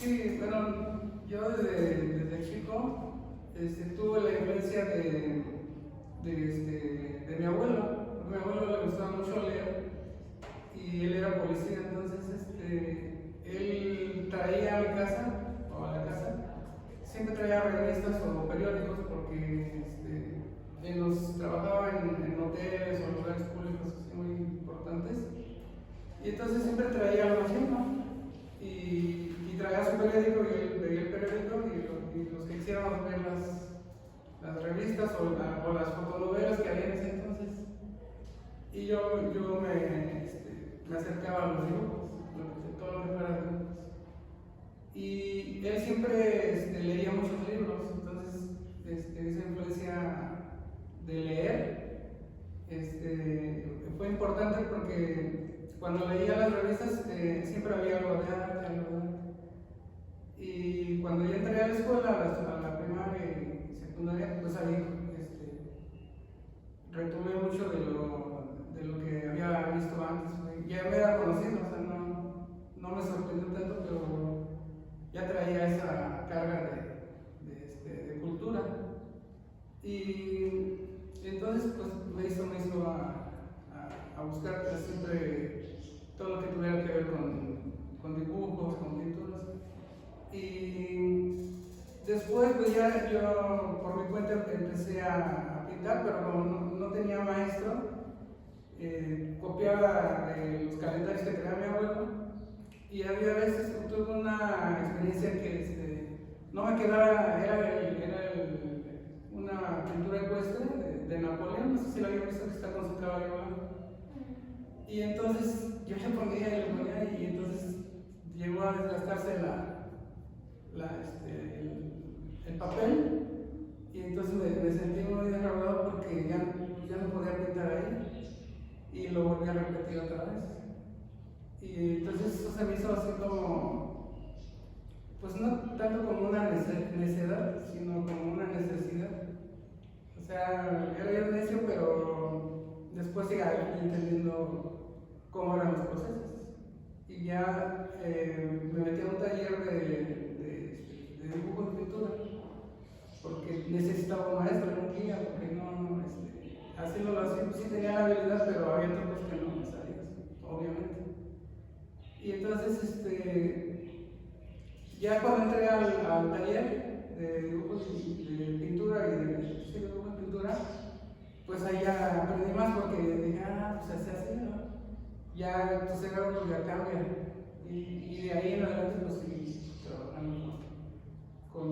Sí, bueno, yo desde chico tuve la influencia de mi abuelo. A mi abuelo le gustaba mucho leer y él era policía, entonces él traía a mi casa o a la casa, siempre traía revistas o periódicos porque trabajaba en hoteles o lugares públicos así muy importantes y entonces siempre traía algo así, ¿no? Y traía su periódico y él veía el periódico y los que quisiéramos ver las revistas o las fotonovelas que había en ese entonces. Y yo me acercaba a los dibujos, todo lo que fuera dibujos. Y él siempre leía muchos libros, entonces esa influencia de leer fue importante porque cuando leía las revistas siempre había algo de arte, algo de arte. Y cuando yo entré a la escuela, a la primaria y secundaria, pues ahí retomé mucho de lo que había visto antes. Ya me era conocido, o sea, no me sorprendió tanto, pero ya traía esa carga de cultura. Y entonces, pues me hizo a buscar siempre todo lo que tuviera que ver con dibujos, con pinturas. Y después, pues ya yo por mi cuenta empecé a pintar, pero como no tenía maestro, copiaba de los calendarios que traía mi abuelo y había veces que tuve una experiencia que no me quedaba, una pintura ecuestre de Napoleón, no sé si la había visto, que está con su caballo blanco. Y entonces yo le ponía y entonces llegó a desgastarse el papel y entonces me sentí muy defraudado porque ya no podía pintar ahí y lo volví a repetir otra vez. Y entonces eso se me hizo así como, pues no tanto como una necedad, sino como una necesidad. O sea, era yo necio, pero después iba entendiendo cómo eran los procesos. Y ya me metí a un taller de dibujo y pintura, porque necesitaba un maestro, un guía, porque haciéndolo así, pues sí tenía la habilidad, pero había trucos que no me salían, obviamente. Y entonces, ya cuando entré al taller de dibujos y de pintura y de dibujo y pintura, pues ahí ya aprendí más porque dije, pues se hace así, ¿no? Ya tu cerebro ya cambia. Y de ahí en adelante, pues sí, trabajando con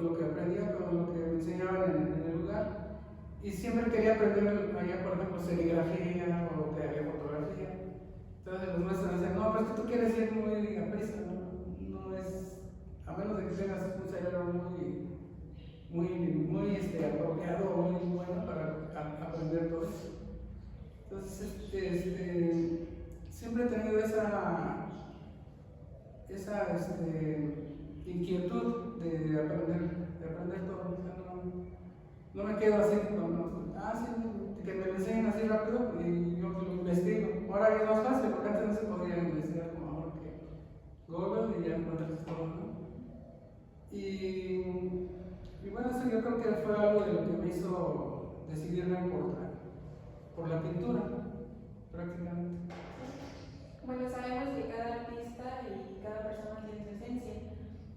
lo que aprendía, con lo que me enseñaban en el lugar. Y siempre quería aprender, allá, por ejemplo, serigrafía o que había fotografía. Entonces los maestros me decían, no, pero es que tú quieres ir muy a prisa, no es, a menos de que tengas un cerebro muy apropiado o muy bueno para aprender todo eso. Entonces, siempre he tenido esa inquietud de aprender todo. O sea, no me quedo así sí, que me lo enseñen así rápido y yo lo investigo. Ahora es más fácil, porque antes no se podía investigar como ahora que Google y ya encuentras todo, ¿no? Y bueno, eso yo creo que fue algo de lo que me hizo decidirme por la pintura, prácticamente. Bueno, sabemos que cada artista y cada persona tiene su esencia.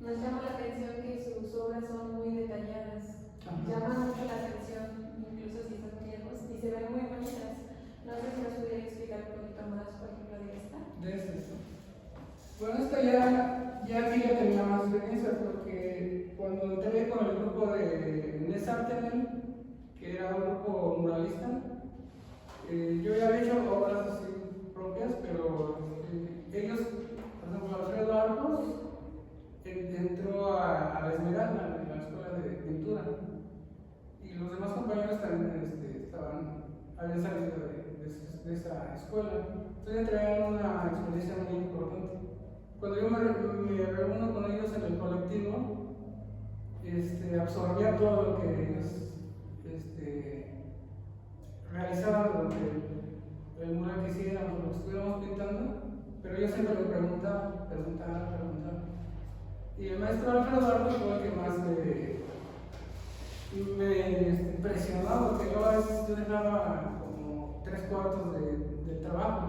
Nos llama la atención que sus obras son muy detalladas. Llaman mucho la atención, incluso si son viejos, y se ven muy bonitas. No sé si nos pudiera explicar un poquito más, por ejemplo, de esta. De esta. Bueno, esta ya aquí ya tenía más experiencia porque cuando entré con el grupo de Nesartenen, que era un grupo muralista, yo ya había hecho obras así propias, pero ellos, por ejemplo, Alfredo Arcos entró a la Esmeralda, en la escuela de pintura, y los demás compañeros también habían salido de esa escuela, entonces traían una experiencia muy importante. Cuando yo me reúno con ellos en el colectivo, absorbía todo lo que ellos realizaban, lo que el mural que hiciéramos, lo que estuviéramos pintando, pero yo siempre le preguntaba. Y el maestro Alfredo Eduardo fue el que más me impresionó, porque yo a veces yo dejaba como 3/4 del trabajo.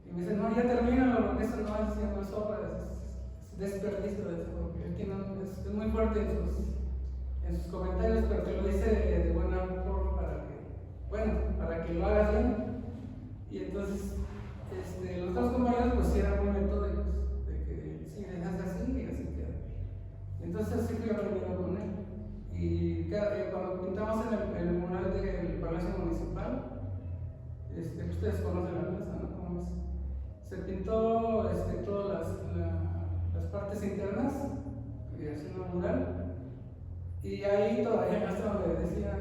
Y me dice, no, ya termínalo, porque eso no es obra, es desperdicio de eso, porque él es muy fuerte en sus comentarios, pero te lo dice de buena forma para que lo hagas bien. Y entonces, los dos compañeros pues sí eran muy metódicos, de que si dejas así y así queda. Entonces así fui aprendiendo con él. Y cuando pintamos en el mural del Palacio Municipal, ustedes conocen la plaza, ¿no? ¿Cómo es? Se pintó todas las partes internas haciendo un mural, y ahí todavía hasta donde decía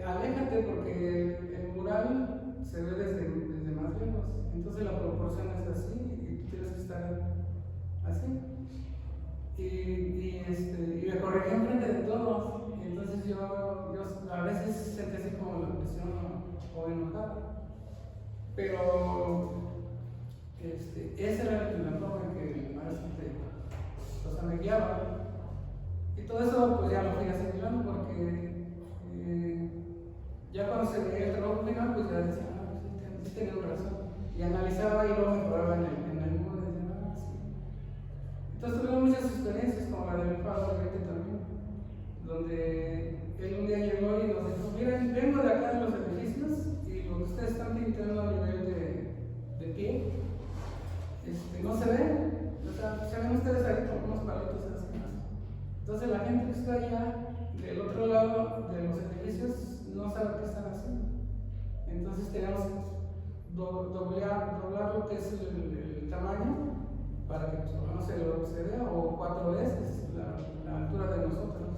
aléjate porque el mural se ve desde más lejos, entonces la proporción es así y tú tienes que estar así. Y me corregí enfrente de todos, y entonces yo a veces sentí así como la presión o enojada, pero esa era la forma en que el maestro me guiaba. Y todo eso pues ya lo fui asimilando, porque ya cuando se veía el trabajo final, pues ya decía, sí tenía razón. Y analizaba y luego mejoraba en el mundo, y decía, sí. Entonces tuvimos muchas experiencias, como la del Pablo también, donde él un día llegó y nos dijo, miren, vengo de acá de los edificios, y lo que ustedes están pintando a nivel de pie, no se ve, o sea, se ven ustedes ahí con unos palitos así. Entonces la gente que está allá del otro lado de los edificios no sabe qué están haciendo. Entonces tenemos que doblar lo que es el tamaño para que no se vea, o 4 veces la altura de nosotros.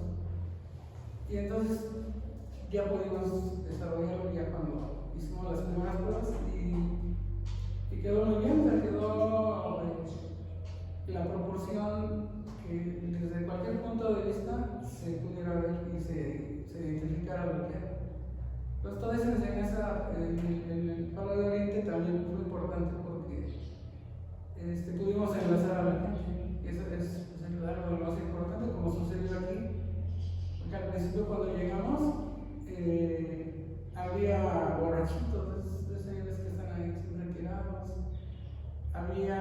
Y entonces ya pudimos desarrollarlo ya cuando hicimos las primeras pruebas, y quedó muy bien, o sea, quedó la proporción que desde cualquier punto de vista se pudiera ver y se identificara lo que era. Pues toda esa enseñanza en el Palo de Oriente también fue importante, porque pudimos enlazar a la gente, y eso es algo de lo más importante, como sucedió aquí, porque al principio cuando llegamos había borrachitos de señores que están ahí siempre tirados, había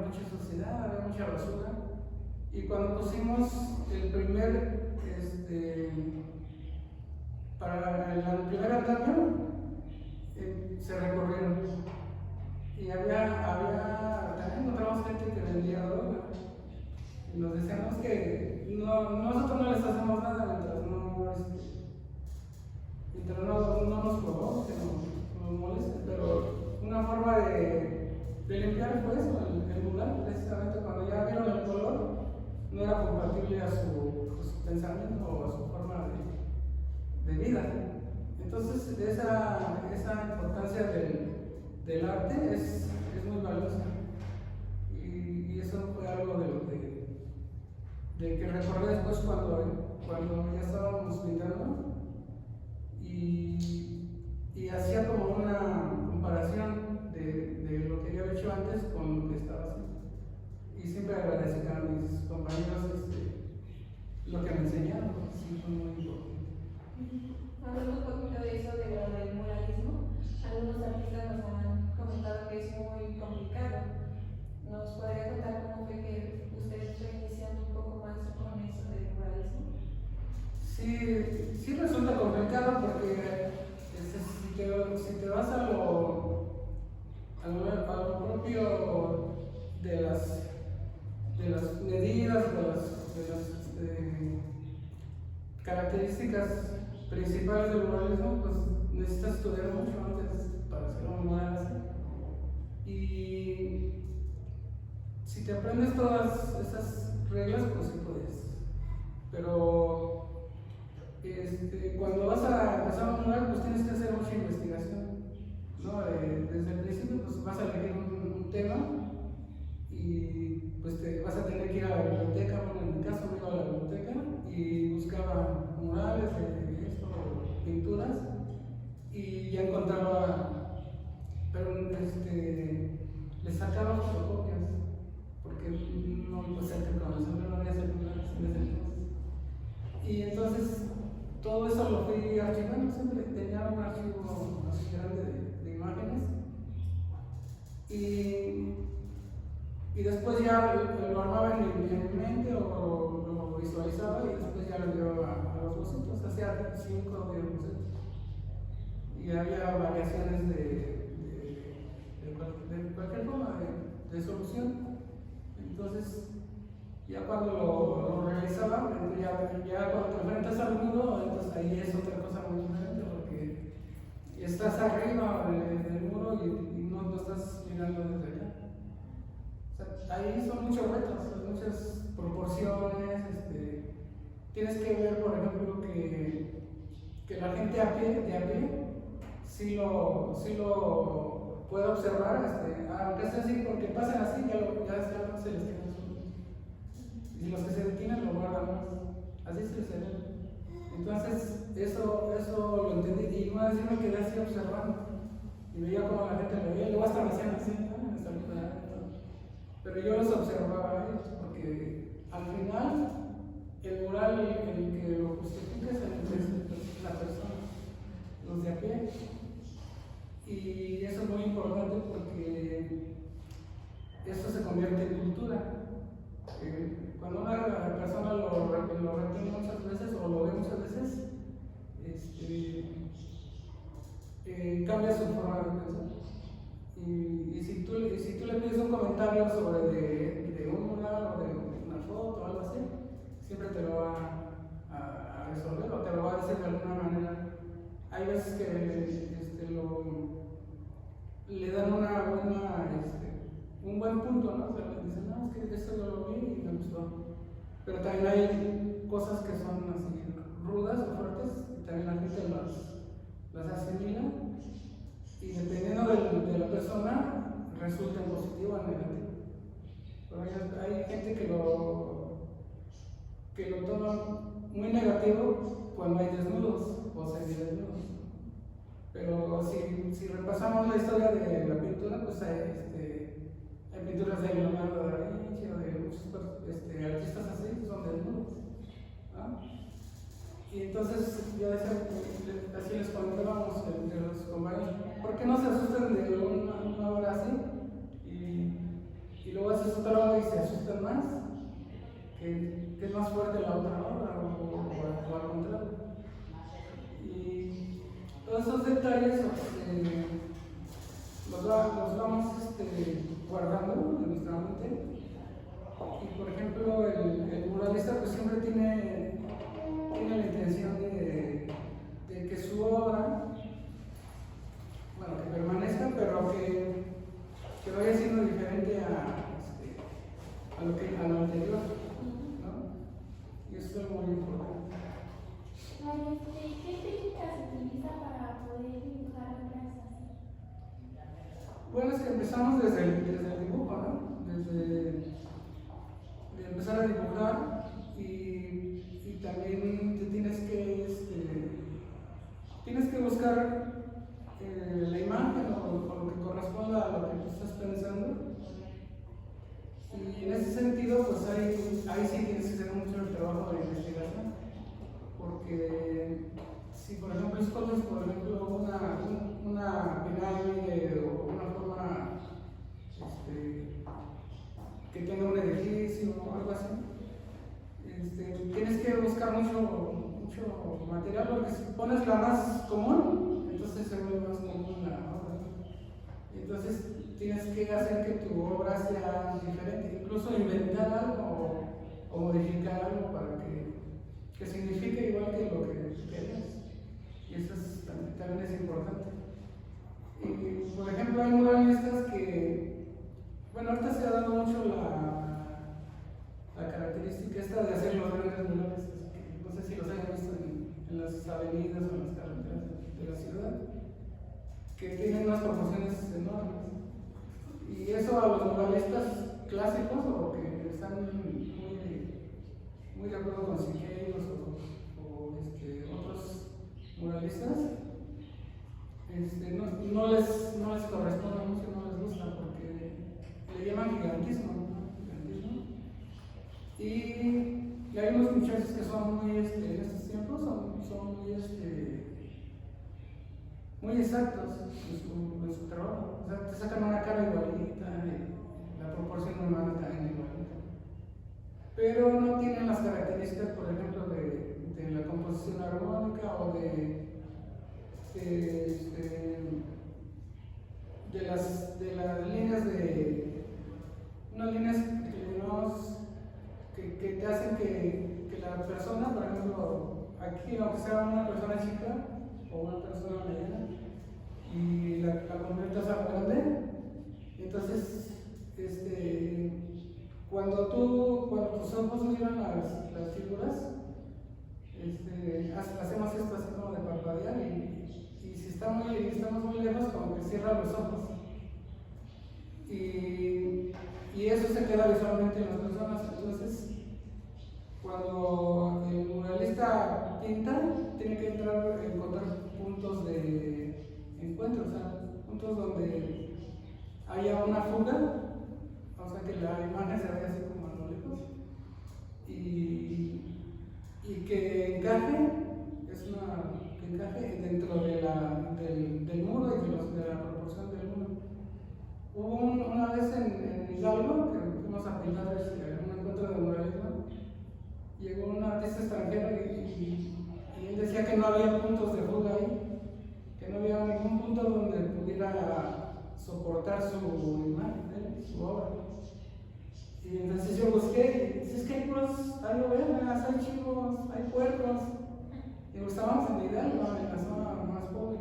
mucha suciedad, había mucha basura, y cuando pusimos el primer para el primer andamio, se recorrieron, y también encontramos gente que vendía droga, y nos decíamos que nosotros no les hacemos nada mientras no nos provoque, que nos moleste, pero una forma de limpiar fue eso, el mural, precisamente cuando ya vieron el color, no era compatible a su pensamiento o a su forma de vida. Entonces esa importancia del arte es muy valiosa, y eso fue algo de que recordé después cuando ya estábamos pintando, y hacía como una comparación de lo que yo había hecho antes con lo que estaba haciendo, y siempre agradecer a mis compañeros lo que me enseñaron, sí fue muy importante. Hablando un poquito de eso, de lo del muralismo, algunos artistas nos han comentado que es muy complicado. ¿Nos podría contar cómo fue que usted fue iniciando un poco más con eso del muralismo? Sí resulta complicado, porque si te vas a lo propio de las medidas, de las características principales del muralismo, pues necesitas estudiar mucho antes para hacer un mural así. Y si te aprendes todas esas reglas, pues sí puedes. Pero cuando vas a empezar un mural, pues tienes que hacer mucha investigación, ¿no? Desde el principio, pues vas a elegir un tema, y pues te vas a tener que ir a la biblioteca. Bueno, en mi caso me iba a la biblioteca y buscaba murales de esto, pinturas, y ya encontraba, pero le sacaba fotocopia y después ya lo armaba en mi mente o lo visualizaba y después ya lo llevaba a los bocetos, hacía 5 o 10 bocetos. Y había variaciones de cualquier forma de solución. Entonces, ya cuando lo realizaba, ya cuando te enfrentas al muro, entonces ahí es otra cosa muy diferente porque estás arriba del muro y no estás mirando desde allá. O sea, ahí son muchos retos, muchas proporciones. Tienes que ver, por ejemplo, que la gente de a pie sí lo puede observar, aunque sea así, porque pasan así, ya se les queda solo. Y los que se detienen lo guardan más. Así se les ve. Entonces, eso lo entendí. Y una vez yo me quedé así observando. Y veía cómo la gente lo veía. Y luego hasta me hacían así, me saludaban. Pero yo los observaba a ellos, porque al final, el mural, el que lo justifica es la persona, los de a pie. Y eso es muy importante porque eso se convierte en cultura. Cuando una persona lo retiene muchas veces o lo ve muchas veces, cambia su forma de pensar. Y si tú le pides un comentario sobre de un mural o de una foto o algo así, siempre te lo va a resolver o te lo va a decir de alguna manera. Hay veces que le dan un buen punto, ¿no? O sea, le dicen, no, es que esto yo lo vi y me gustó. Pero también hay cosas que son así rudas o fuertes, y también la gente las asimila, y dependiendo de la persona, resulta en positivo o en negativo. Pero hay gente que lo toma muy negativo cuando hay desnudos o semidesnudos. Pero si repasamos la historia de la pintura, pues hay pinturas de Leonardo da Vinci o de muchos artistas así, son desnudos, ¿no? Y entonces yo decía, así les comentábamos entre los compañeros, ¿por qué no se asustan de una obra así? Y luego haces otra obra y se asustan más, que es más fuerte la otra obra o al contrario. Y todos esos detalles los vamos guardando en nuestra mente. Y por ejemplo, el muralista pues siempre tiene la intención de que su obra, bueno, que permanezca, pero que vaya siendo diferente a lo anterior, ¿no? Y eso es muy importante. ¿Qué técnica se utiliza para poder dibujar obras así? Bueno, es que empezamos desde el dibujo, ¿no? De empezar a dibujar y también te tienes que buscar la imagen o lo que corresponda a lo que tú estás pensando. Y en ese sentido, pues ahí sí tienes que hacer mucho el trabajo de investigación. Porque si por ejemplo escoges una pirámide o una forma que tenga un edificio o algo así, tienes que buscar mucho material, porque si pones la más común, entonces se vuelve más común la obra. Entonces tienes que hacer que tu obra sea diferente, incluso inventar algo o modificar algo para que signifique igual que lo que querías. Y eso también es importante. Y, por ejemplo, hay muralistas que, bueno, ahorita se ha dado mucho la característica esta de hacer los grandes murales, que no sé si los hayan visto en las avenidas o en las carreteras de la ciudad, que tienen unas proporciones enormes. Y eso a los muralistas clásicos o que están muy de acuerdo con Siqueiros o otros muralistas, no les corresponde mucho, no les gusta porque le llaman gigantismo, ¿no? Y hay unos muchachos que son muy, en estos tiempos, son muy exactos en su trabajo. O sea, te sacan una cara igualita características, por ejemplo, de la composición armónica o de las líneas unas líneas que te hacen que la persona, por ejemplo, aquí, aunque sea una persona chica o una persona mediana, y la conviertas a grande, entonces, cuando tus ojos miran las figuras, hacemos esto así como de parpadear y si estamos muy lejos, como que cierra los ojos. Y eso se queda visualmente en las personas. Entonces, cuando el muralista pinta, tiene que encontrar puntos de encuentro, o sea, puntos donde haya una fuga, o sea, que la imagen se vea así como a lo lejos, y que encaje, que encaje dentro del muro y de la proporción del muro. Hubo una vez en Hidalgo que fuimos a pintar un encuentro de muralismo. Llegó un artista extranjero y él decía que no había puntos de fuga ahí, que no había ningún punto donde pudiera soportar su imagen, su obra. Y entonces yo busqué, y si es que hay ovejas, hay chivos, hay puercos. Y estábamos en Hidalgo, en la zona más pobre.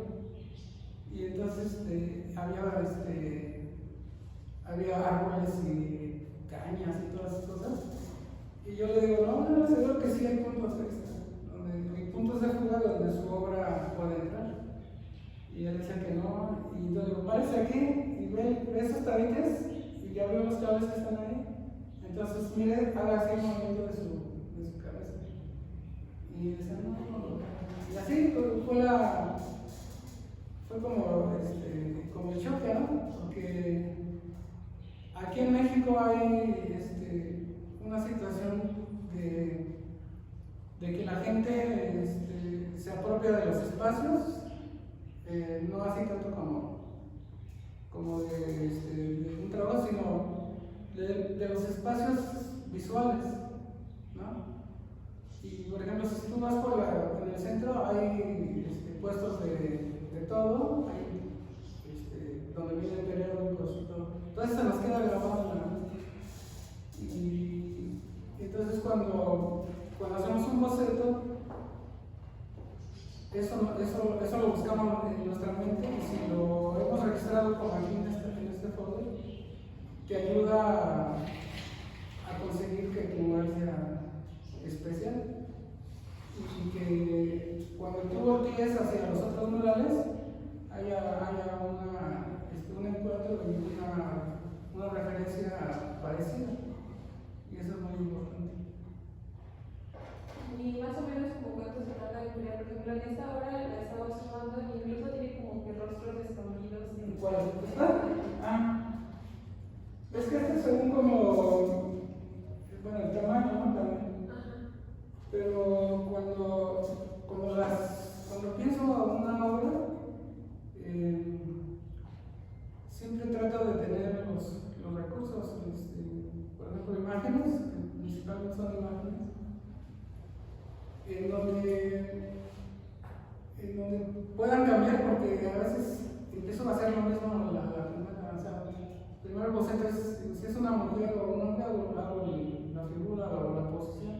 Y entonces había árboles y cañas y todas esas cosas. Y yo le digo, no, seguro que sí hay puntos extra, hay puntos de fuga donde su obra puede entrar. Y él decía que no, y yo le digo, párese aquí y ve esos tabiques y ya veo los cables que están ahí. Entonces, mire, haga así el movimiento de su cabeza. Y decía, no. Y así fue como el choque, ¿no? Porque aquí en México hay una situación de que la gente se apropia de los espacios, no así tanto como de un trabajo, sino de los espacios visuales, ¿no? Y por ejemplo, si tú vas en el centro, hay puestos de todo, hay donde vienen periódicos y todo. Entonces se nos queda grabado en la mente. Y entonces cuando hacemos un boceto, eso lo buscamos en nuestra mente, y si lo hemos registrado como aquí en este folder, te ayuda a conseguir que tu mural sea especial. Y que cuando tú voltees hacia los otros murales haya un encuentro y una referencia parecida. Y eso es muy importante. Y más o menos como cuánto se tarda en crear, por ejemplo, en esta hora la estaba observando y incluso tiene como que rostros escondidos. ¿Cuál es? Es que según como, el tamaño, ¿no? También. Pero cuando pienso en una obra, siempre trato de tener los recursos, por ejemplo, imágenes, que principalmente son imágenes, en donde puedan cambiar, porque a veces empiezo a hacer lo mismo la primera. O sea, primero el boceto si es una mujer o un hombre, hago la figura o la posición.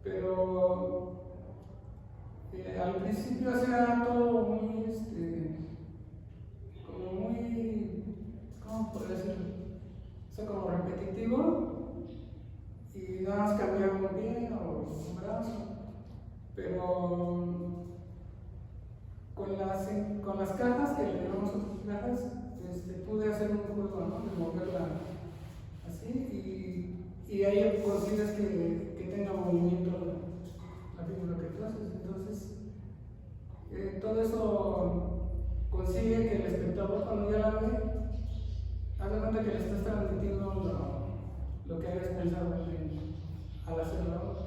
Pero al principio hacía todo muy, ¿cómo podría decirlo? O sea, como repetitivo, y nada más cambiaba un pie o un brazo. Pero con las cajas, que le llamamos cajas, pude hacer un juego, ¿no? De moverla así, y ahí consigues que tenga movimiento la figura que tú haces. Entonces, todo eso consigue que el espectador, cuando ya la ve, haga cuenta que le estás transmitiendo lo que habías pensado al hacer la obra.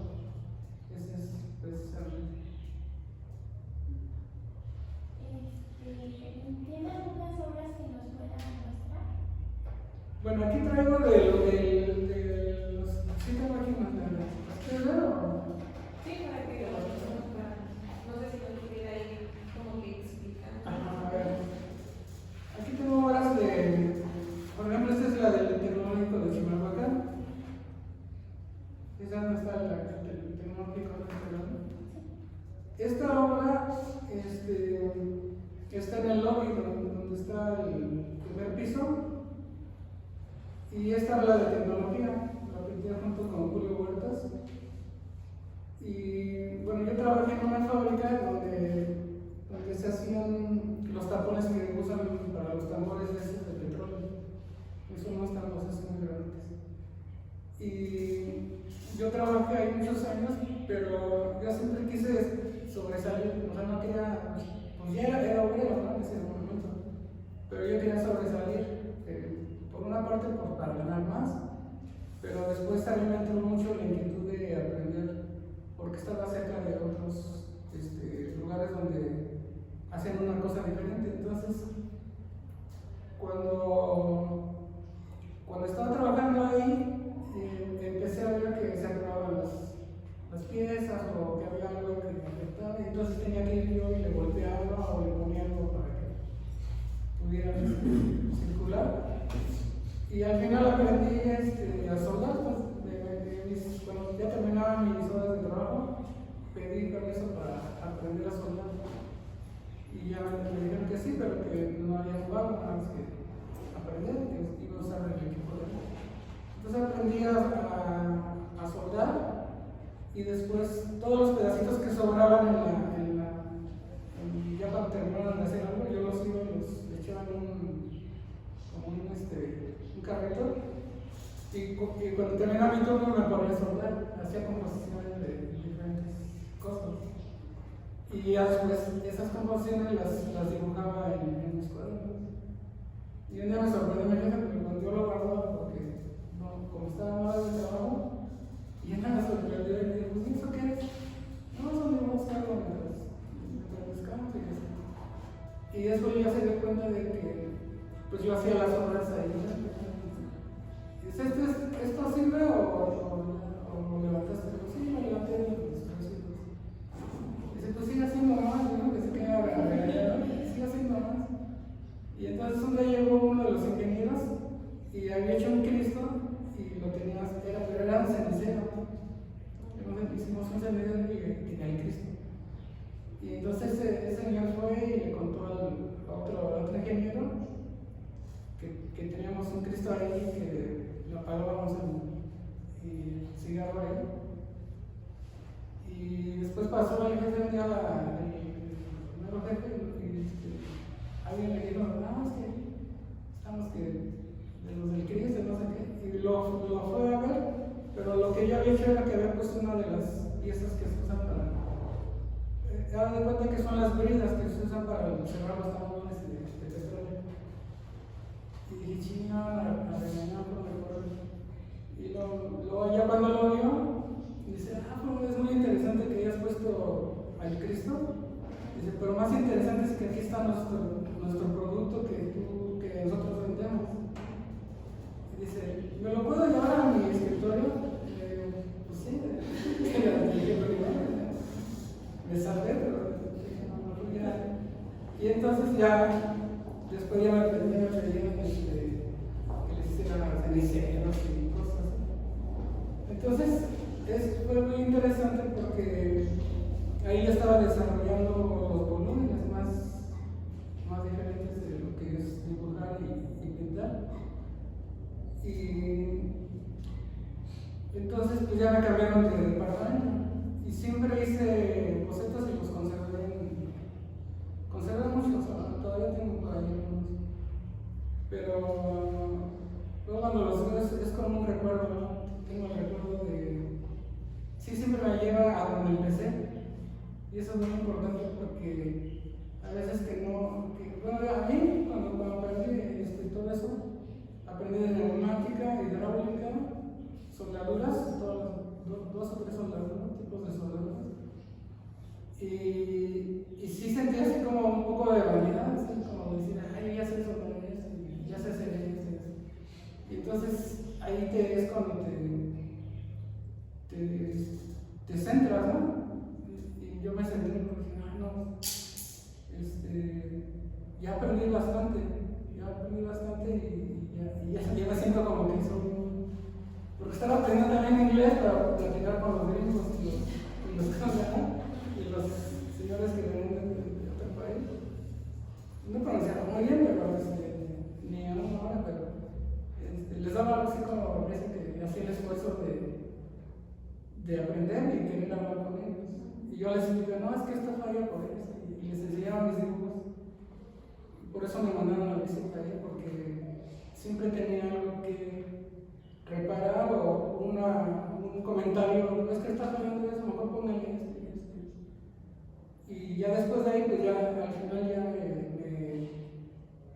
Ese es precisamente. ¿Tiene algunas obras que nos puedan mostrar? Bueno, aquí traigo de los Sí, tengo aquí unas tablas. ¿Quieres ver o...? Sí, para que lo para, no sé si nos pudiera ir como que explicando. Ajá, a ver. Aquí tengo obras de, por ejemplo, esta es la del Tecnológico de Chimalhuacán. Esa no está el Tecnológico de Chimalhuacán. Esta obra está en el lobby donde está el primer piso. Y esta habla de tecnología, la pinté junto con Julio Huertas. Y bueno, yo trabajé en una fábrica donde se hacían los tapones que usan para los tambores de petróleo. Son unos tambores muy grandes. Y yo trabajé ahí muchos años, pero yo siempre quise sobresalir. O sea, no quería, pues ya era obrero, ¿no? En ese momento. Pero yo quería sobresalir. Por una parte, para ganar más, pero después también me entró mucho la inquietud de aprender, porque estaba cerca de otros lugares donde hacen una cosa diferente. Entonces, cuando estaba trabajando ahí, empecé a ver que se acababan las piezas o que había algo que me afectaba, y entonces tenía que ir yo y le golpeaba o le ponía algo para que pudiera circular. Y al final aprendí a soldar, pues, cuando ya terminaba mis horas de trabajo, pedí permiso para aprender a soldar. Y ya me dijeron que sí, pero que no había jugado nada más que aprender, que iba a usar el equipo de él. Entonces aprendí a soldar, y después todos los pedacitos que sobraban ya cuando terminaron de hacer algo, yo los iba y los echaba en un carrito, y cuando terminaba mi turno me ponía a soldar, hacía composiciones de diferentes cosas, y ya después esas composiciones las dibujaba en mis cuadernos. Y un día me sorprendió mi jefe porque cuando yo lo guardaba, porque como estaba mal de trabajo, y ella me sorprendió y me dijo, pues, ¿eso qué es? No, son dibujos que hago mientras descanso y eso. Y después ya se dio cuenta de que pues yo hacía las obras ahí. Dice, ¿esto sirve o levantaste? Pues sí, me levanté de los residuos. Dice, pues sigue haciendo más, ¿no? Que se queda regañado, sigue haciendo más. Y entonces un día llegó uno de los ingenieros y había hecho un Cristo y lo tenía, pero era un cenicero. Entonces hicimos un cenicero y tenía el Cristo. Y entonces ese señor fue y le contó a otro ingeniero que teníamos un Cristo ahí que lo apagábamos y cigarro ahí. Y después pasó el jefe un día, el nuevo jefe, y alguien le dijo, no, es que estamos de los del Cristo, no sé qué, y lo fue a ver, pero lo que yo había hecho era que había puesto una de las piezas que se usan para, dado de cuenta que son las bridas que se usan para cerrar los tambores de petróleo. Y dije, chino, a regañar, no me acuerdo. Y luego ya cuando lo vio, dice, pues es muy interesante que hayas puesto al Cristo. Dice, pero más interesante es que aquí está nuestro producto que nosotros vendemos. Y dice, ¿me lo puedo llevar a mi escritorio? Pues sí, me salvé, pero ya. Y entonces ya, después ya me pedían que les hicieran ceniceros y cosas así. Entonces, fue muy interesante porque ahí ya estaba desarrollando los volúmenes más diferentes de lo que es dibujar y pintar. Y entonces pues ya me cambiaron de departamento y siempre hice bocetos y los conservé muchos, todavía tengo por ahí algunos, pero luego cuando los veo es como un recuerdo, ¿no? Tengo el recuerdo sí, siempre me lleva a donde empecé, y eso es muy importante porque a veces bueno, a mí cuando aprendí todo eso, aprendí de neumática, hidráulica, soldaduras, dos o tres soldaduras, tipos de soldaduras. Y sí sentí así como un poco de vanidad, así como decir, ay, ya sé soldar eso, y ya sé hacer eso. Y entonces ahí es cuando te centras, ¿no? Y yo me centré porque dije, no, ya aprendí bastante y ya me siento como que soy, porque estaba aprendiendo también inglés para platicar con los gringos y los señores que venían de otro país. No pronunciaron muy bien, pero ni a una hora, pero les daba así como parece que hacía el esfuerzo de aprender y querer hablar con ellos. Y yo les dije, no, es que esto falla por esto, y les enseñaba mis dibujos. Por eso me mandaron a la visita ahí, porque siempre tenía algo que reparar o un comentario, es que está fallando eso, mejor póngale esto y esto. Y ya después de ahí, pues ya al final ya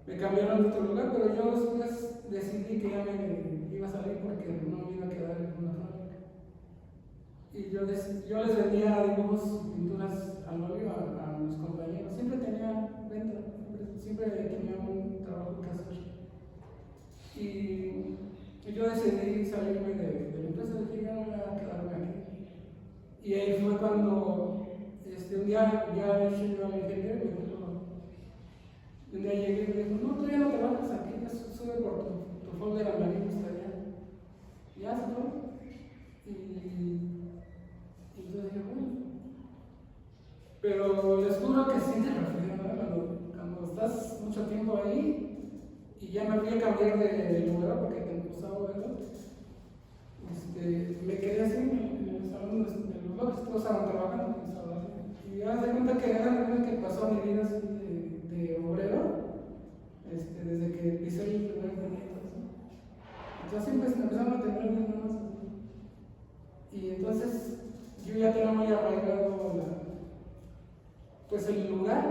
me cambiaron de otro lugar, pero yo después decidí que ya me iba a salir porque no me iba a quedar en una fábrica. Y yo les vendía dibujos, pinturas al óleo a mis compañeros. Siempre tenía venta, siempre tenía un trabajo que hacer. Y yo decidí salirme de la empresa, dije, ya no voy a quedarme aquí. Y ahí fue cuando un día ya el ingeniero me dijo, un día llegué y me dijo, no, tú ya no trabajas aquí, ya sube por tu folder amarillo hasta allá. Y ya se fue. Y yo dije, bueno. Pero les juro que sí te refleja, ¿no? Cuando estás mucho tiempo ahí y ya me fui a cambiar de lugar porque te gustaba verlo, me quedé así en el salón de los bloques, todos estaban trabajando en el salón. Y ya se cuenta que era lo que pasó a mi vida así de obrero, desde que pisé el primer proyecto. Entonces siempre empezaron a tener mis manos así. Y entonces yo ya tenía muy arraigado pues el lugar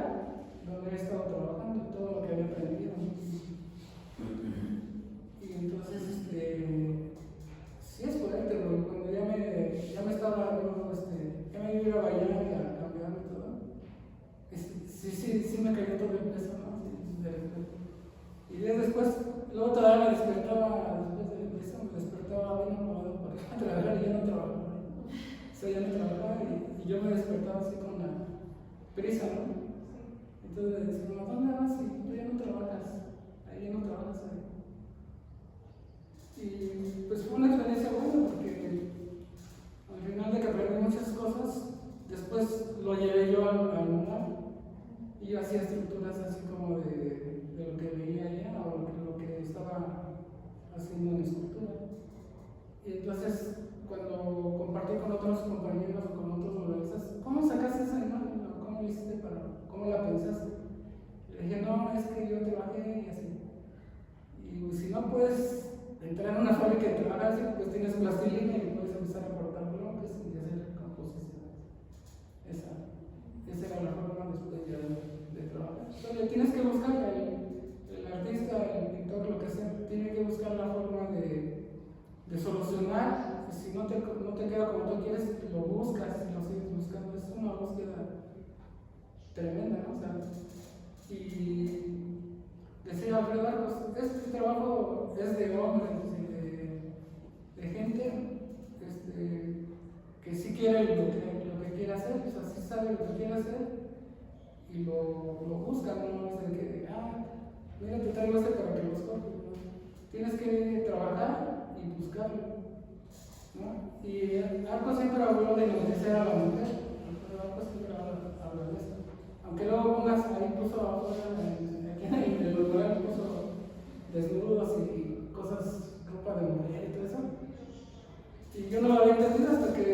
donde he estado trabajando, todo lo que había aprendido. Y entonces sí es fuerte, porque cuando ya me estaba ya me iba a ir a Valladolid a cambiarme todo, sí me cayó todo el peso, ¿no? Y después, luego todavía me despertaba, después de eso me despertaba bien acomodado para trabajar y ya no trabajaba. O sea, ya no trabajaba y yo me despertaba así con la prisa, ¿no? Entonces le decía, ¿dónde vas? Y tú ya no trabajas, ahí ya no trabajas ahí. Y pues fue una experiencia buena porque al final de que aprendí muchas cosas, después lo llevé yo al lugar y yo hacía estructuras así como de lo que veía allá o lo que estaba haciendo en escultura. Y entonces cuando compartí con otros compañeros o con otros novelistas, ¿cómo sacaste esa imagen? ¿Cómo lo hiciste cómo la pensaste? Le dije, no, es que yo trabajé y así. Y si no puedes entrar en una fábrica y trabajar así, pues tienes plastilina y puedes empezar a cortar bloques y hacer composiciones. Esa era la forma después ya de trabajar. Entonces tienes que buscar, el artista, el pintor, lo que sea, tiene que buscar la forma de solucionar. Si no te queda como tú quieres, lo buscas y lo sigues buscando. Es una búsqueda tremenda, ¿no? O sea, y decía Alfredo Arcos, este trabajo es de hombres, de gente que sí quiere lo que quiere hacer, o sea, sí sabe lo que quiere hacer y lo busca, no es de que, mira, te traigo para que los cortes, ¿no? Tienes que trabajar y buscarlo, ¿no? Y Arcos siempre habló de enaltecer a la mujer, Arcos siempre habla de eso. Aunque luego pongas ahí, puso afuera, aquí en el lugar, puso desnudos y cosas, ropa de mujer y todo eso. Y yo no lo había entendido hasta que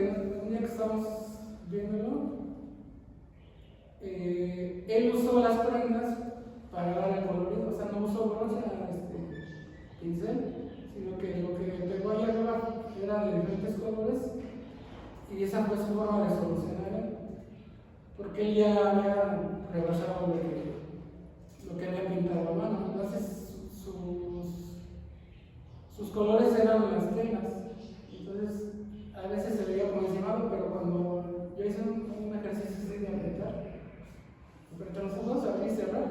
un día que estábamos viéndolo, él usó las prendas para dar el colorido, o sea, no usó brocha, pincel, sino que lo que pegó ahí arriba era de diferentes colores y esa fue su forma de solucionar, porque él ya había rebasado lo que había pintado a mano. Entonces sus colores eran las telas, entonces a veces se veía como encimado, pero cuando yo hice un ejercicio así de apretar los ojos, abrir y cerrar,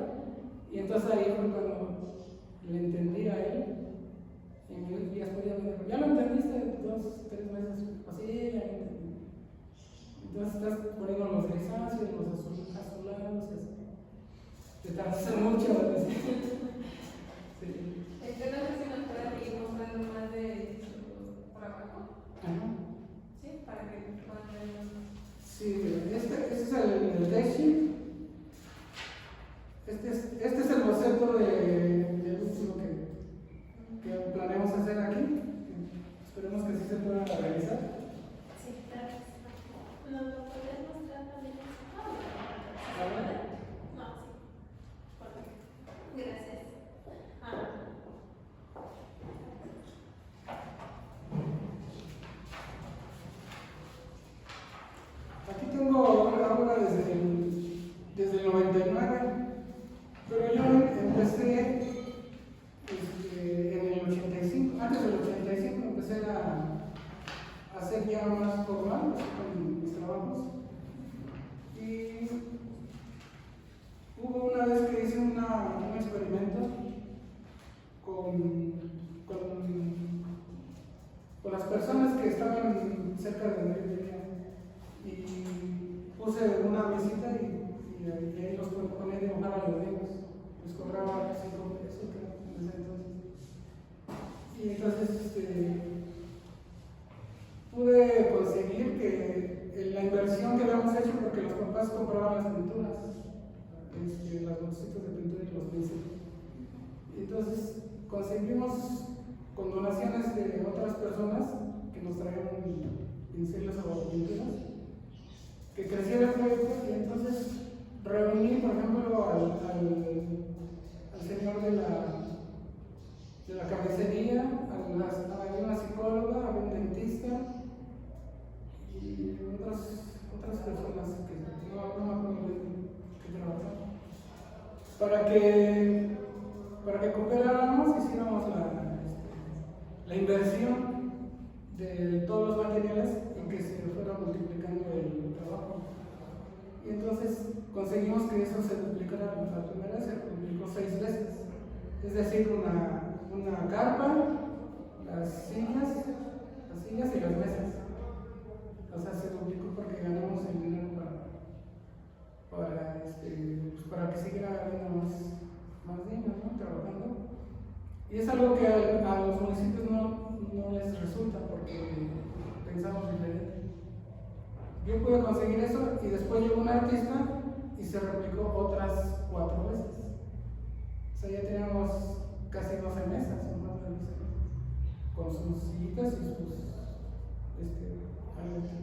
y entonces ahí fue cuando le entendí a él y después ya me dijo, ¿ya lo entendiste? 2, 3 meses, así, entonces estás poniendo los grisáceos, los azulados, te tardas mucho a veces. Sí. Entonces, no sé si nos puede seguir mostrando más de su trabajo. Ajá. Sí, para que puedan ver. Sí, este es el DESHI. Este es el boceto del último que planeamos hacer aquí. Esperemos que sí se pueda realizar. Sí, gracias. ¿Nos lo puedes mostrar también? ¿Ahora? No, sí. Gracias. Aquí tengo ahora desde el 99, pero yo empecé en el 85, antes del 85 empecé a hacer ya más formal con mis trabajos. Y hubo una vez que hice un experimento con las personas que estaban cerca de donde yo vivía. Y puse una mesita y ahí los ponía a dibujar a los niños. Les cobraba 5 pesos, creo, en ese entonces. Y entonces pude conseguir que la inversión que habíamos hecho, porque los papás compraban las pinturas, las bolsitas de pintura y los pinceles. Y entonces conseguimos con donaciones de otras personas que nos traían pinceles o pinturas, que creciera el proyecto. Y entonces reuní, por ejemplo, al señor de la carnicería, había una psicóloga, había un dentista y otras personas que no me acuerdo bien que trabajaban, para que cooperáramos, hiciéramos la inversión de todos los materiales y que se fuera multiplicando el trabajo. Y entonces conseguimos que eso se duplicara. La primera se duplicó 6 veces, es decir, una carpa, las sillas y las mesas. O sea, se duplicó porque ganamos el dinero para que siguiera habiendo más niños, ¿no?, trabajando. Y es algo que a los municipios no les resulta porque pensamos diferente. Yo pude conseguir eso y después llegó un artista y se replicó otras 4 veces. O sea, ya teníamos casi 12 mesas, o más de 12 mesas, con sus sillitas y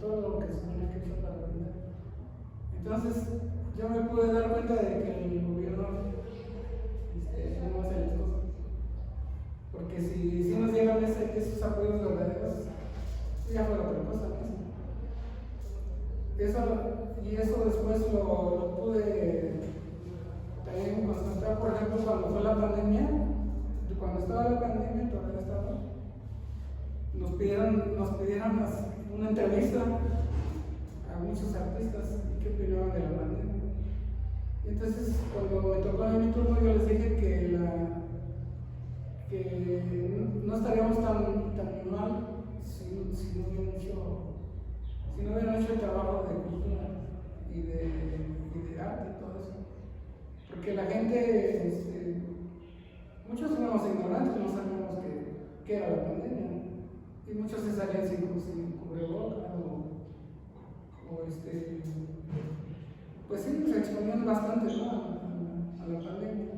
todo lo que se tenía que usar para vender. Entonces, yo me pude dar cuenta de que el gobierno no hace las cosas. Porque si nos llegan esos apoyos verdaderos, ya fue otra cosa, ¿no? Eso después lo pude también constatar, por ejemplo, cuando fue la pandemia. Cuando estaba la pandemia, todavía estaba, nos pidieron una entrevista a muchos artistas qué opinaban de la pandemia. Y entonces, cuando me tocó en mi turno, yo les dije que no estaríamos tan mal si no hubieran hecho el trabajo de cultura y de arte y todo eso. Porque la gente, muchos éramos ignorantes, no sabíamos qué era la pandemia, y muchos se salían sin cubrebocas pues sí, se exponían bastante, ¿no?, a la pandemia.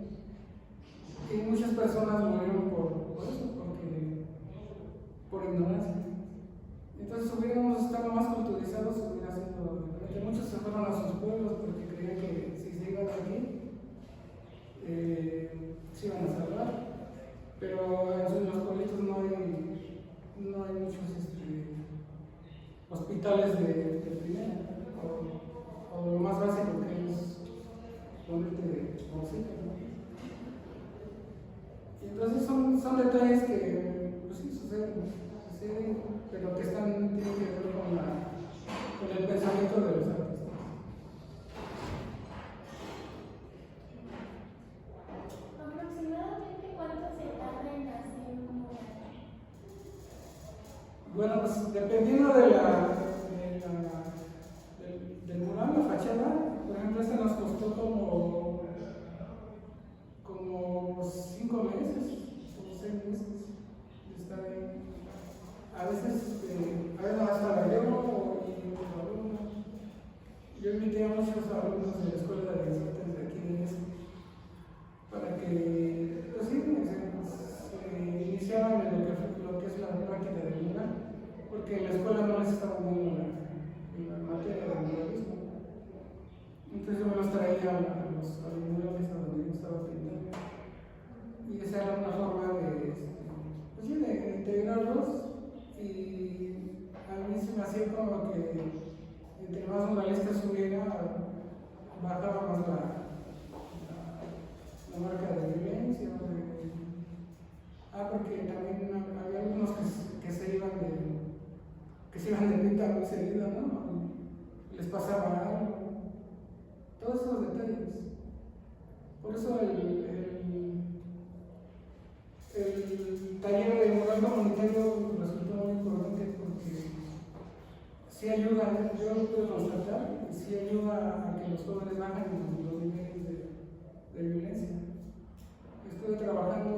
Y muchas personas murieron por eso, por ignorancia. Entonces, hubiéramos estado más culturizados, hubiera sido diferente. Muchos se fueron a sus pueblos porque creían que si se iban de aquí, se iban a salvar. Pero en los pueblitos no hay muchos hospitales de primera, o lo más básico que es ponerte oxígeno. Y entonces son detalles que, pues sí, suceden, pero que tienen que ver con el pensamiento de los artistas. ¿Aproximadamente cuánto se tarda en hacer un mural? Bueno, pues dependiendo del mural, la fachada, por ejemplo, esta nos costó como 5 meses o 6 meses de estar ahí. A veces no estaba yo y otros alumnos. Yo invité a muchos alumnos de la escuela de Bellas Artes de aquí de ESA para que, pues sí, se iniciaran en lo que es la práctica del mural, porque en la escuela no les estaba dando la materia de muralismo. Entonces yo me los traía a los murales a donde yo estaba pintando. Y esa era una forma pues sí, de integrarlos, y a mí se me hacía como que entre más muralistas hubiera, bajaba más la marca de violencia. Porque también había algunos que se iban de pintar muy seguido, ¿no? Les pasaba algo. Todos esos detalles. Por eso el taller de mural comunitario resultó muy importante, porque sí ayuda, yo lo puedo constatar, sí ayuda a que los jóvenes bajen los niveles de violencia. Estuve trabajando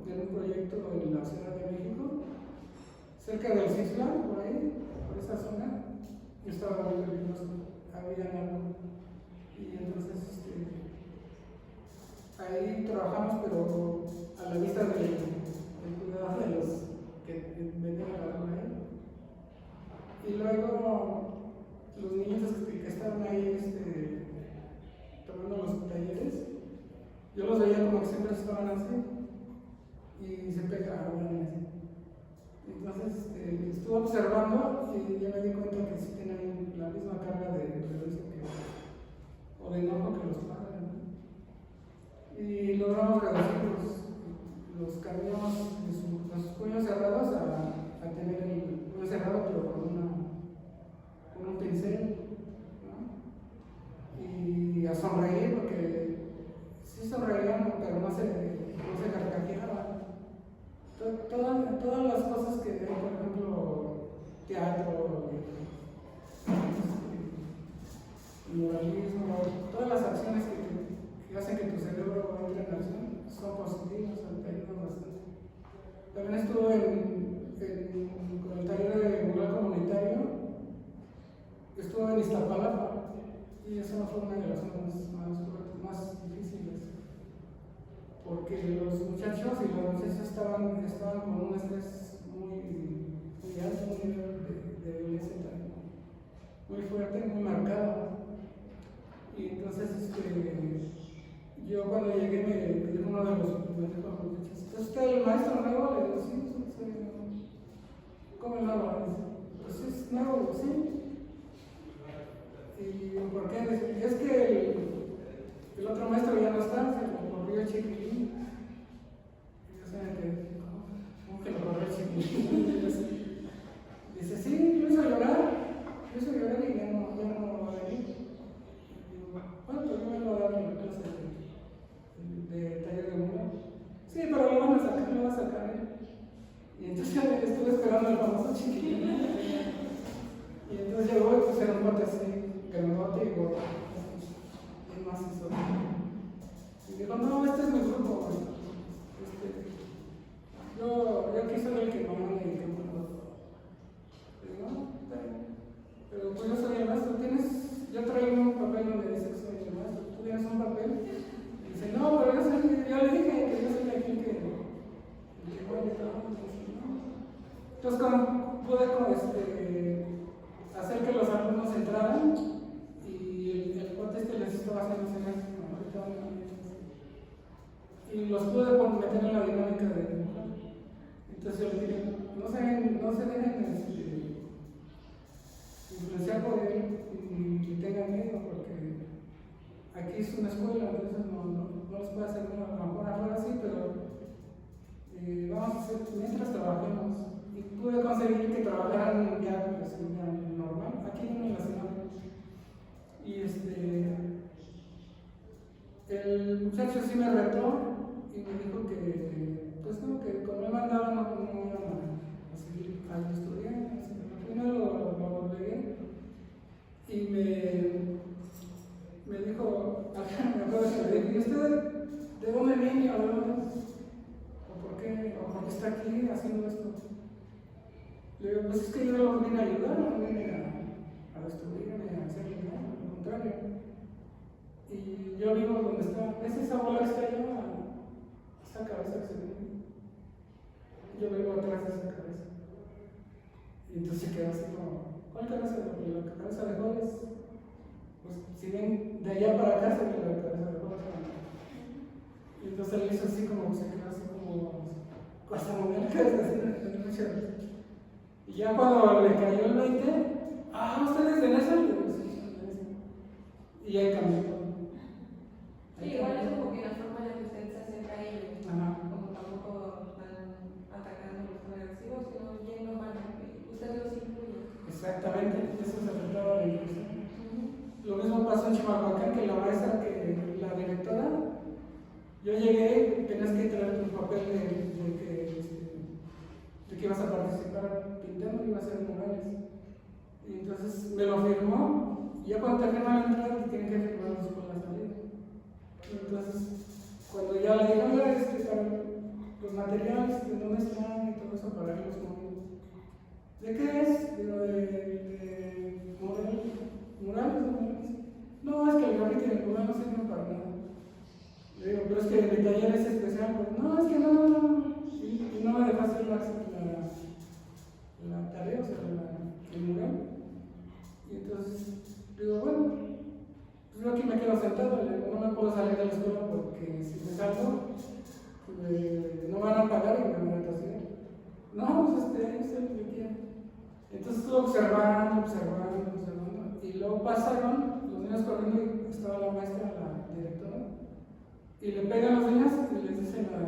en un proyecto en la Ciudad de México, cerca del Cisla, por ahí, por esa zona, y estaba muy peligroso, había algo. Y entonces ahí trabajamos, pero a la vista del cuidado de los que venían a la zona ahí. Y luego los niños que estaban ahí tomando los talleres, yo los veía como que siempre estaban así y se pegaban y así. Entonces estuve observando y ya me di cuenta que sí tenían la misma carga de violencia o de enojo que los padres, ¿no? Y logramos reducir los caminos de sus puños cerrados a tener el puño cerrado, pero con un pincel, ¿no? Y a sonreír, porque sí sonreían, pero no se carcajeaban. Todas las cosas que, por ejemplo, teatro, muralismo, todas las acciones que hacen que tu cerebro entre en acción son positivas, te ayudan bastante. También estuve con el taller de mural comunitario, estuve en Iztapalapa, y esa fue una de las zonas más difíciles, porque los muchachos y las muchachas estaban con un estrés muy alto, un nivel de violencia también muy fuerte, muy marcado. Y entonces yo cuando llegué me dijo uno de los muchachos, ¿es usted el maestro nuevo? Le digo, sí, soy ¿cómo es nuevo? Pues es nuevo, sí. ¿Y por qué? Es que el otro maestro ya no está, se lo corrió el chiquilín. Y yo me quedé, ¿cómo que lo corrió el chiquilín? Dice, sí, lo hizo llorar y ya no va a venir. Bueno, pues yo me lo voy a dar en la clase de taller de mural. Sí, pero lo van a sacar, lo va a sacar él. Y entonces estuve esperando al famoso chiquilín. Y entonces llegó y pusieron un bote así, grandote y gordo. Y más eso. Y dijo, no, este es mi grupo. Yo aquí soy el que manda y el que manda todo. Y digo, no, está bien. Pero pues yo soy el maestro, yo traigo un papel donde dice que soy el maestro, ¿tú tienes un papel? Y dice, no, pero yo le dije que yo soy aquí el que mueve todo. Entonces, como pude hacer que los alumnos entraran, y el cuate les estaba haciendo señas, y los pude meter en la dinámica de mujer. Entonces yo les dije, no se dejen influenciar por él y tengan miedo, porque aquí es una escuela, entonces no les puede hacer nada. A lo mejor afuera sí, pero vamos a hacer mientras trabajemos. Y pude conseguir que trabajaran ya normal, aquí en la ciudad. Y el muchacho sí me retó y me dijo que, pues no, que como me mandaban no iban a seguir al estudio. Le digo, pues es que yo no los vine a ayudar, no vine a destruirme, a hacerle nada, al contrario. Y yo vivo donde está, ¿ves esa bola que está allá? Esa cabeza que se ve. Yo vivo atrás de esa cabeza. Y entonces se quedó así como, ¿cuál cabeza? La cabeza de Juárez. Pues si ven de allá para acá se ve la cabeza de Juárez. Y entonces él hizo así como, se quedó así como, hasta mover la cabeza. Y ya cuando le cayó el 20, ¿ustedes de Nesa? Y ahí cambió todo. Sí, igual es como que la forma en la que usted se acerca a ellos, como tampoco están atacando los agresivos, sino bien normal, usted los incluye. Exactamente, eso se trataba de inclusión. Lo mismo pasó en Chimalhuacán, que la maestra, que la directora, yo llegué, tenías que traer tu papel de que ibas a participar pintando, ibas a hacer murales. Y entonces me lo firmó, y ya cuando terminó la entrada, te tienen que firmar después la salida. Entonces, cuando ya le dijeron, para los materiales, ¿de dónde están? Y todo eso para que los movidos. ¿De qué es? Digo, de murales. No, es que el graffiti del mural no sirve para nada. Le digo, pero es que mi taller es especial. Pues, no, es que no. Y no me dejó hacer la tarea, o sea, el mural. Y entonces, digo, bueno. Yo aquí me quedo sentado, no me puedo salir de la escuela porque si me salgo, no me van a pagar y me van a estacionar. No, pues es lo que quiero. Entonces estuve observando, y luego pasaron los niños corriendo y estaba la maestra, la directora, y le pegan los niños y les dice la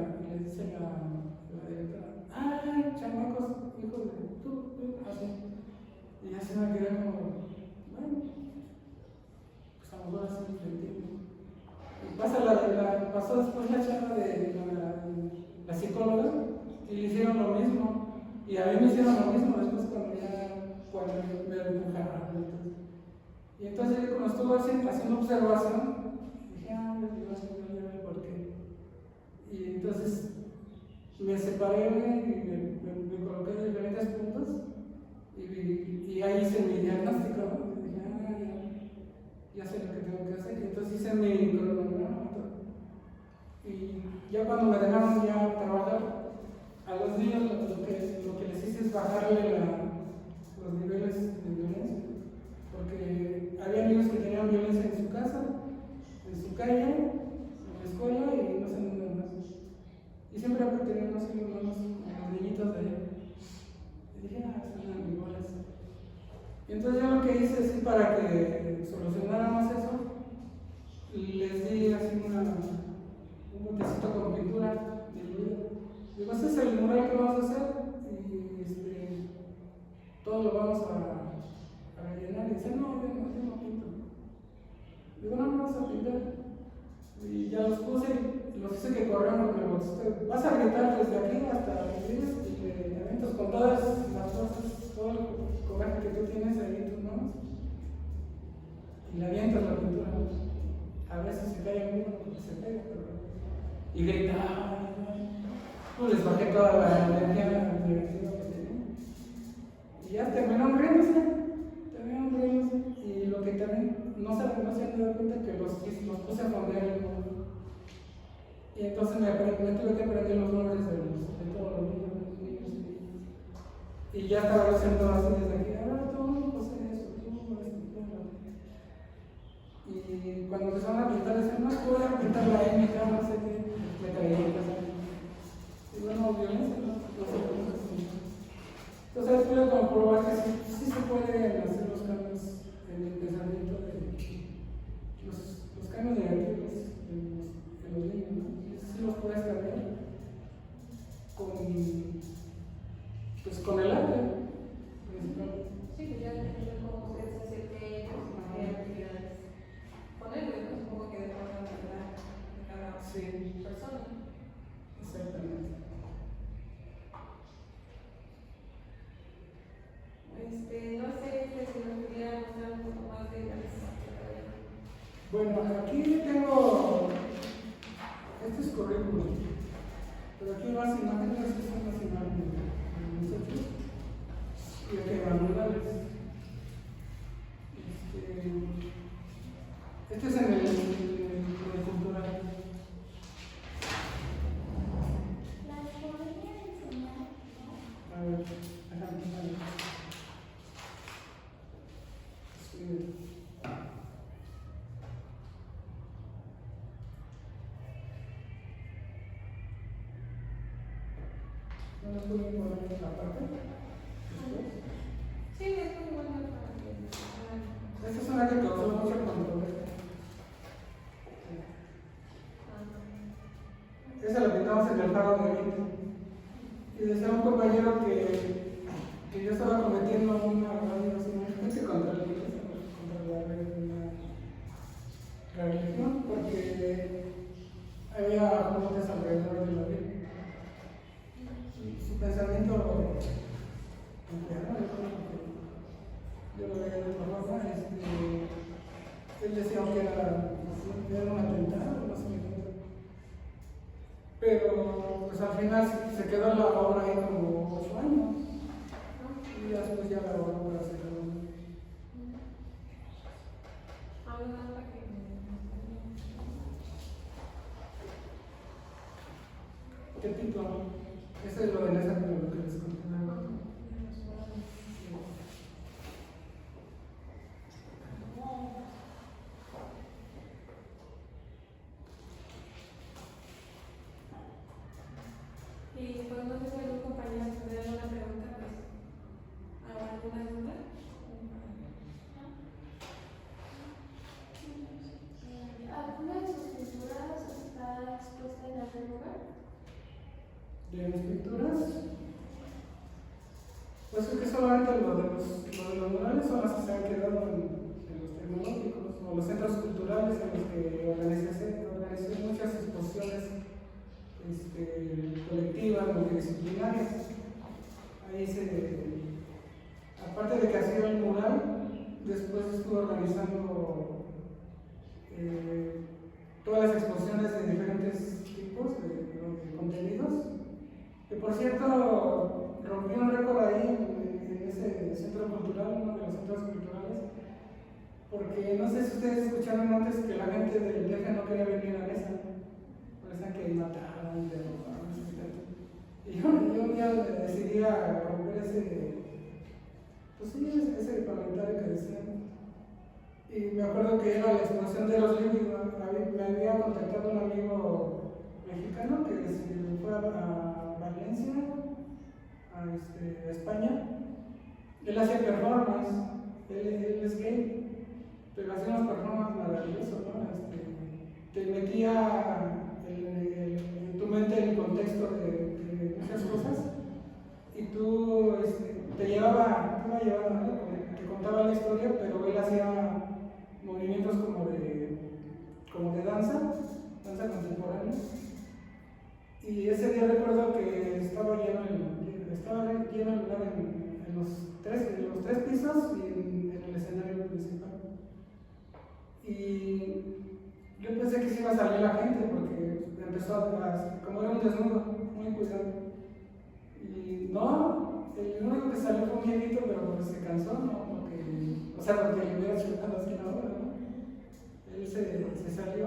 directora, ¡ay, chamacos, hijos de tú, así! Y así me quedé como, bueno. A lo mejor así y pasó después la charla de la psicóloga y le hicieron lo mismo. Y a mí me hicieron lo mismo después cuando me empujaron. Y entonces yo, como estuve haciendo observación, dije, yo ver por qué. Y entonces me separé y me coloqué en diferentes puntos y ahí hice mi diagnóstico, ¿no? Ya sé lo que tengo que hacer, y entonces hice mi cronograma y ya cuando me dejaron ya trabajar, a los niños lo que les hice es bajarle los niveles de violencia, porque había niños que tenían violencia en su casa, en su calle, en la escuela y no sé dónde más. Y siempre tenían unos niñitos de allá. Y dije, están iguales. Y entonces yo lo que hice así para que solucionáramos eso, les di así un botecito con pintura diluida. Digo, este es el mural que vamos a hacer y todo lo vamos a rellenar. Y dice, no, yo no pinto. Digo, no, vamos a pintar. Y ya los puse y los hice que corrieran con el botecito. Vas a gritar desde aquí hasta los días y le aventas con todas las cosas, todo el coraje que tú tienes ahí en tus manos. Y le avientas la pintura. A veces se cae alguno porque se pega, y gritaba. Pues les bajé toda la energía negativa que tenía. Y ya terminaron riéndose. Y lo que también no se han dado cuenta que los puse a fondear el mundo. Y entonces me tuve que aprender los nombres de todos los niños. Y ya estaba yo sentado así desde aquí. Ahora tú, pues eso, tú. Y cuando empezaron a pintar, decían, no, voy a pintar la M, no sé qué, me caía en casa. Y bueno, violencia, no sé cómo se siente. Entonces pude comprobar que sí se pueden hacer los cambios en el pensamiento de los cambios negativos en los niños, ¿no? Sí los puedes cambiar con el arte principalmente. Sí, pues ya depende de cómo usted se acerque a qué actividades ponerle, ¿no? Supongo que depende de cada persona. Exactamente. No sé si nos pudiera mostrar un poco más de las. Bueno, aquí tengo. Este es currículum, pero aquí más imágenes, estas son las imágenes de nosotros. Sí. ¿No nos pueden poner esta parte? Sí, es muy bueno para que. Esta es una que causó mucha controversia. Esa la pintamos en el faro de Oriente. Y decía un compañero que yo estaba cometiendo una violación contra la iglesia, contra la religión, porque había apuntes alrededor de la Biblia. Su pensamiento yo lo veía de otra forma, él decía que era un atentado, no sé qué. Pero pues al final se quedó la obra ahí como 8 años y después ya la obra se quedó. ¿Qué tipo? Ese es lo de esa lo que les conté. Y pues no sé si algún compañero tendría alguna pregunta, pues, ¿alguna duda? ¿Alguna de sus pinturas está expuesta en algún lugar? ¿De mis pinturas? Pues es que solamente lo de los murales son las que se han quedado en los tecnológicos o los centros culturales en los que organicé muchas exposiciones colectivas, multidisciplinarias. Ahí aparte de que hacía el mural, después estuve organizando todas las exposiciones de diferentes tipos de contenidos. Que por cierto, rompí un récord ahí en ese centro cultural, uno de los centros culturales, porque no sé si ustedes escucharon antes que la gente del DF no quería venir a esa. Parecían que mataban, derrotaban, etc. Y yo un día decidí a romper ese comentario que decían. Y me acuerdo que era la exposición de los libros. Me había contactado un amigo mexicano que se fue a Valencia, a España. Él hacía performance, él es gay, pero hacía unos performances maravillosos, ¿no? Te metía en tu mente el contexto de muchas cosas y tú te llevaba, te contaba la historia, pero él hacía movimientos como de danza contemporánea. Y ese día recuerdo que estaba lleno el lugar en los tres pisos y en el escenario principal. Y yo pensé que se iba a salir la gente porque empezó como era un desnudo, muy cuidado. Y no, el único que salió fue un viejito, pero porque se cansó, ¿no? Porque le hubiera chocado así la hora, ¿no? Él se salió.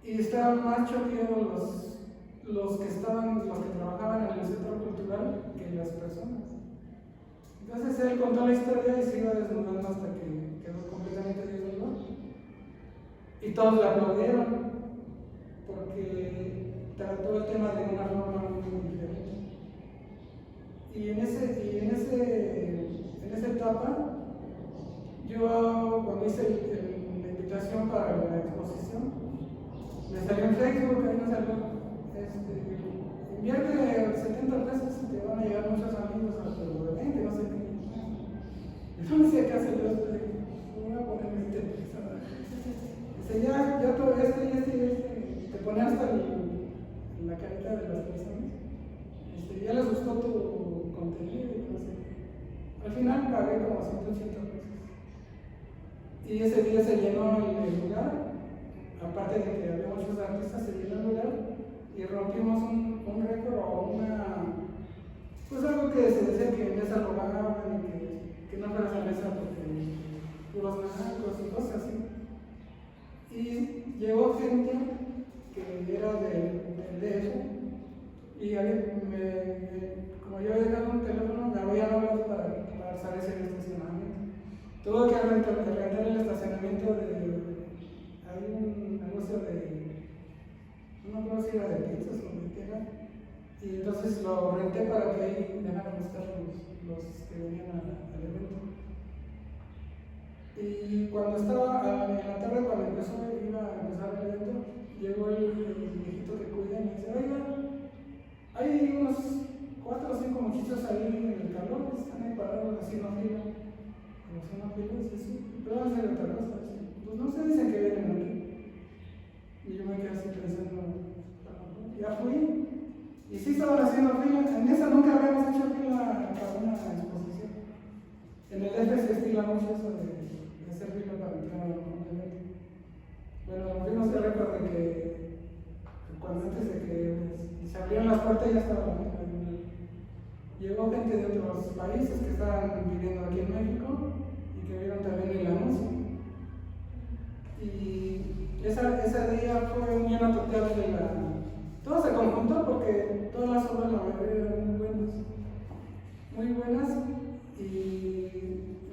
Y estaban más choqueados los que trabajaban en el centro cultural que las personas. Entonces él contó la historia y se iba desnudando hasta que quedó completamente desnudo. Y todos le aplaudieron porque trató el tema de una forma muy diferente. Y en esa etapa, yo cuando hice la invitación para la exposición, me salió en Facebook, ahí me salió, invierte 70 pesos y te van a llegar muchos amigos a tu evento, no sé qué. Yo no sé qué hacer, yo voy a poner 20 pesos. Dice, ya todo esto y te pone hasta la carita de las personas. Ya les gustó tu contenido y no sé qué. Al final pagué como 180 pesos. Y ese día se llenó el lugar. Aparte de que había muchos artistas, se llenó el lugar y rompimos un récord o pues algo que se decía que en esa robaban y que no fueras a mesa porque puros naranjos y cosas así. Y llegó gente que era del DF y como yo era Tuvo que rentar el estacionamiento hay un negocio no me acuerdo si era de pizzas o de qué era, y entonces lo renté para que ahí dejaran estar los que venían al evento. Y cuando estaba en la tarde, cuando iba a empezar el evento, llegó el viejito que cuida y me dice: oiga, hay unos 4 o 5 muchachos ahí en el calor, están ahí parados haciendo fila. Haciendo fila, dice: sí, pero van a hacer otra cosa. Dice: pues no se dicen que vienen aquí. Y yo me quedé así pensando, ya fui. Y sí estaban haciendo fila. En esa nunca habíamos hecho fila para una exposición. En el DF se estila mucho eso de hacer fila para entrar a un evento. Bueno, rompimos el récord de que cuando antes de que se abrieron las puertas ya estaba la fila. Llegó gente de otros países que estaban viviendo aquí en México y que vieron también el anuncio. Y ese día fue un lleno total de todo se conjuntó porque todas las obras, la mayoría eran muy buenas, y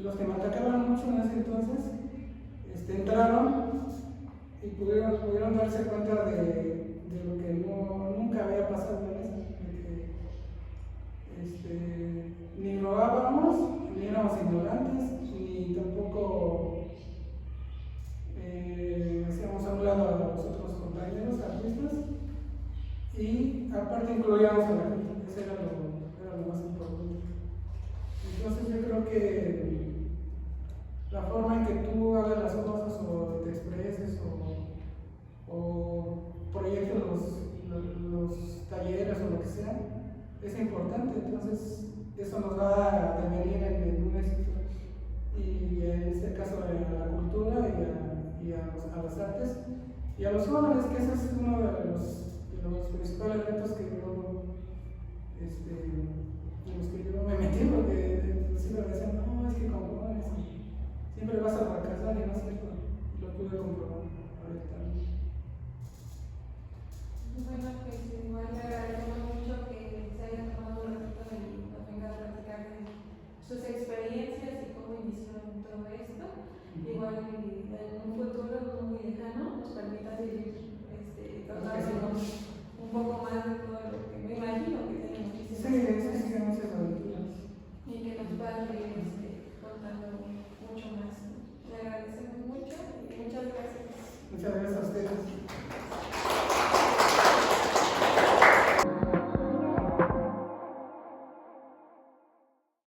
los que me atacaban mucho en ese entonces entraron y pudieron darse cuenta de lo que nunca había pasado en eso, de que ni robábamos, ni éramos ignorantes, ni tampoco hacíamos a un lado a los otros compañeros artistas, y aparte incluíamos a la gente. Eso era lo más importante. Entonces yo creo que la forma en que tú hagas las cosas o te expreses o proyectes los talleres o lo que sea es importante. Entonces eso nos va a devenir en un éxito, y en este caso a la cultura y a las artes y a los jóvenes, que ese es uno de los principales retos que en los que yo me metí, porque siempre me decían: no, es que con jóvenes siempre vas a fracasar, y no es cierto, lo pude comprobar ahorita. Bueno, pues igual le agradecemos mucho que se haya tomado un ratito y nos venga a platicar de sus experiencias y cómo inició todo esto. Igual en un futuro no muy lejano nos permita seguir contándonos un poco más de todo lo que me imagino que tiene muchísimas Sí, muchas aventuras. y que nos puedan seguir contando mucho más. Le agradecemos mucho y muchas gracias. Muchas gracias a ustedes.